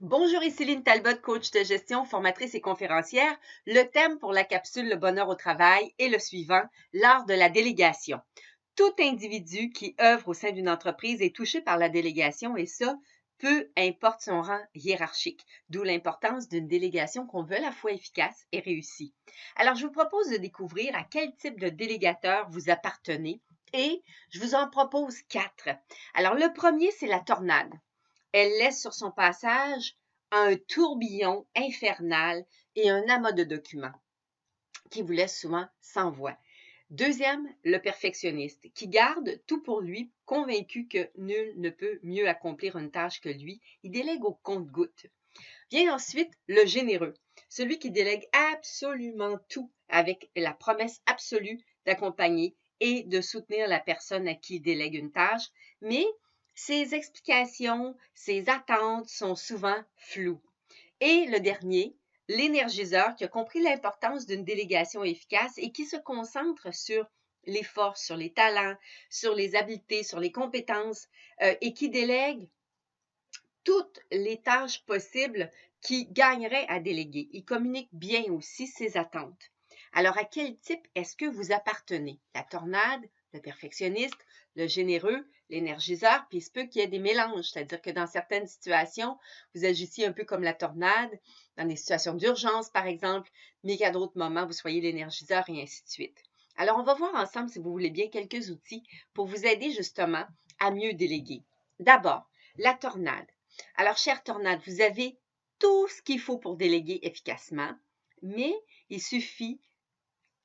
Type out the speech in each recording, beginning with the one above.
Bonjour, ici Céline Talbot, coach de gestion, formatrice et conférencière. Le thème pour la capsule Le bonheur au travail est le suivant, l'art de la délégation. Tout individu qui œuvre au sein d'une entreprise est touché par la délégation et ça, peu importe son rang hiérarchique, d'où l'importance d'une délégation qu'on veut à la fois efficace et réussie. Alors, je vous propose de découvrir à quel type de délégateur vous appartenez et je vous en propose 4. Alors, le premier, c'est la tornade. Elle laisse sur son passage un tourbillon infernal et un amas de documents qui vous laisse souvent sans voix. Deuxième, le perfectionniste, qui garde tout pour lui, convaincu que nul ne peut mieux accomplir une tâche que lui. Il délègue au compte-gouttes. Vient ensuite le généreux, celui qui délègue absolument tout avec la promesse absolue d'accompagner et de soutenir la personne à qui il délègue une tâche, mais ses explications, ses attentes sont souvent floues. Et le dernier, l'énergiseur qui a compris l'importance d'une délégation efficace et qui se concentre sur les forces, sur les talents, sur les habiletés, sur les compétences et qui délègue toutes les tâches possibles qui gagneraient à déléguer. Il communique bien aussi ses attentes. Alors, à quel type est-ce que vous appartenez? La tornade, le perfectionniste, le généreux, l'énergiseur, puis il se peut qu'il y ait des mélanges, c'est-à-dire que dans certaines situations, vous agissiez un peu comme la tornade, dans des situations d'urgence, par exemple, mais qu'à d'autres moments, vous soyez l'énergiseur et ainsi de suite. Alors, on va voir ensemble, si vous voulez bien, quelques outils pour vous aider justement à mieux déléguer. D'abord, la tornade. Alors, chère tornade, vous avez tout ce qu'il faut pour déléguer efficacement, mais il suffit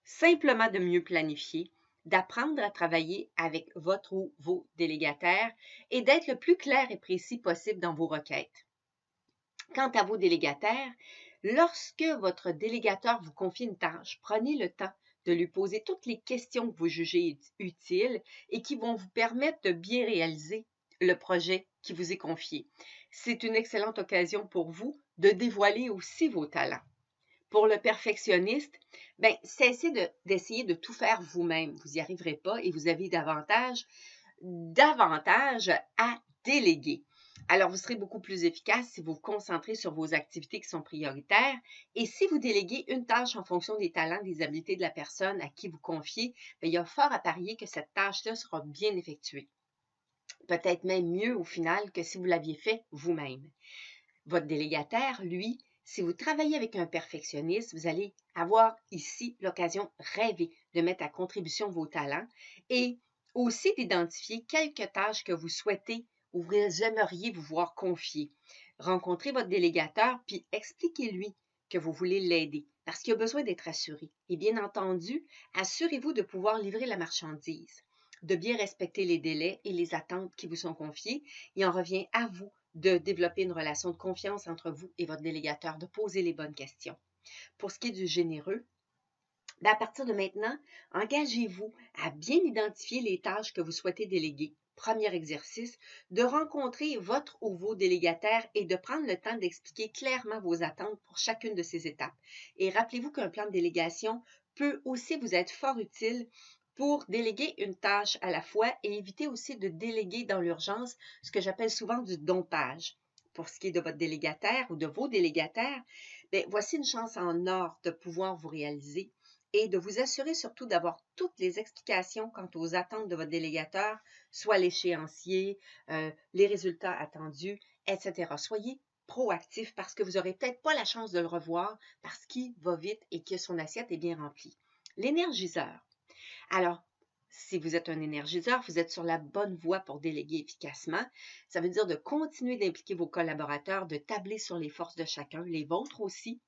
simplement de mieux planifier, d'apprendre à travailler avec votre ou vos délégataires et d'être le plus clair et précis possible dans vos requêtes. Quant à vos délégataires, lorsque votre délégateur vous confie une tâche, prenez le temps de lui poser toutes les questions que vous jugez utiles et qui vont vous permettre de bien réaliser le projet qui vous est confié. C'est une excellente occasion pour vous de dévoiler aussi vos talents. Pour le perfectionniste, cessez d'essayer de tout faire vous-même. Vous n'y arriverez pas et vous avez davantage à déléguer. Alors, vous serez beaucoup plus efficace si vous vous concentrez sur vos activités qui sont prioritaires et si vous déléguez une tâche en fonction des talents, des habiletés de la personne à qui vous confiez, il y a fort à parier que cette tâche-là sera bien effectuée. Peut-être même mieux au final que si vous l'aviez fait vous-même. Votre délégataire, lui, si vous travaillez avec un perfectionniste, vous allez avoir ici l'occasion rêvée de mettre à contribution vos talents et aussi d'identifier quelques tâches que vous souhaitez ou vous aimeriez vous voir confier. Rencontrez votre délégateur puis expliquez-lui que vous voulez l'aider parce qu'il a besoin d'être assuré. Et bien entendu, assurez-vous de pouvoir livrer la marchandise, de bien respecter les délais et les attentes qui vous sont confiées. Il en revient à vous de développer une relation de confiance entre vous et votre délégateur, de poser les bonnes questions. Pour ce qui est du généreux, à partir de maintenant, engagez-vous à bien identifier les tâches que vous souhaitez déléguer. Premier exercice, de rencontrer votre ou vos délégataires et de prendre le temps d'expliquer clairement vos attentes pour chacune de ces étapes. Et rappelez-vous qu'un plan de délégation peut aussi vous être fort utile pour déléguer une tâche à la fois et éviter aussi de déléguer dans l'urgence, ce que j'appelle souvent du dompage. Pour ce qui est de votre délégataire ou de vos délégataires, voici une chance en or de pouvoir vous réaliser et de vous assurer surtout d'avoir toutes les explications quant aux attentes de votre délégateur, soit l'échéancier, les résultats attendus, etc. Soyez proactif parce que vous n'aurez peut-être pas la chance de le revoir parce qu'il va vite et que son assiette est bien remplie. L'énergiseur. Alors, si vous êtes un énergiseur, vous êtes sur la bonne voie pour déléguer efficacement. Ça veut dire de continuer d'impliquer vos collaborateurs, de tabler sur les forces de chacun, les vôtres aussi,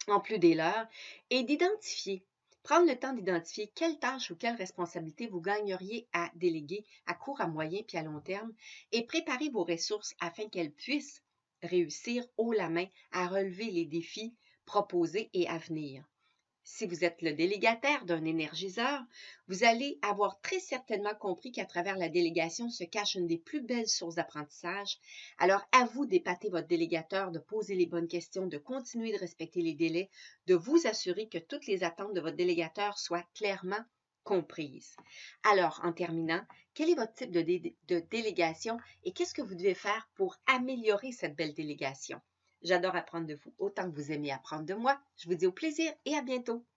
en plus des leurs, et d'identifier, prendre le temps d'identifier quelle tâche ou quelle responsabilité vous gagneriez à déléguer à court, à moyen puis à long terme et préparer vos ressources afin qu'elles puissent réussir haut la main à relever les défis proposés et à venir. Si vous êtes le délégataire d'un énergiseur, vous allez avoir très certainement compris qu'à travers la délégation se cache une des plus belles sources d'apprentissage. Alors, à vous d'épater votre délégateur, de poser les bonnes questions, de continuer de respecter les délais, de vous assurer que toutes les attentes de votre délégateur soient clairement comprise. Alors, en terminant, quel est votre type de délégation et qu'est-ce que vous devez faire pour améliorer cette belle délégation? J'adore apprendre de vous autant que vous aimez apprendre de moi. Je vous dis au plaisir et à bientôt.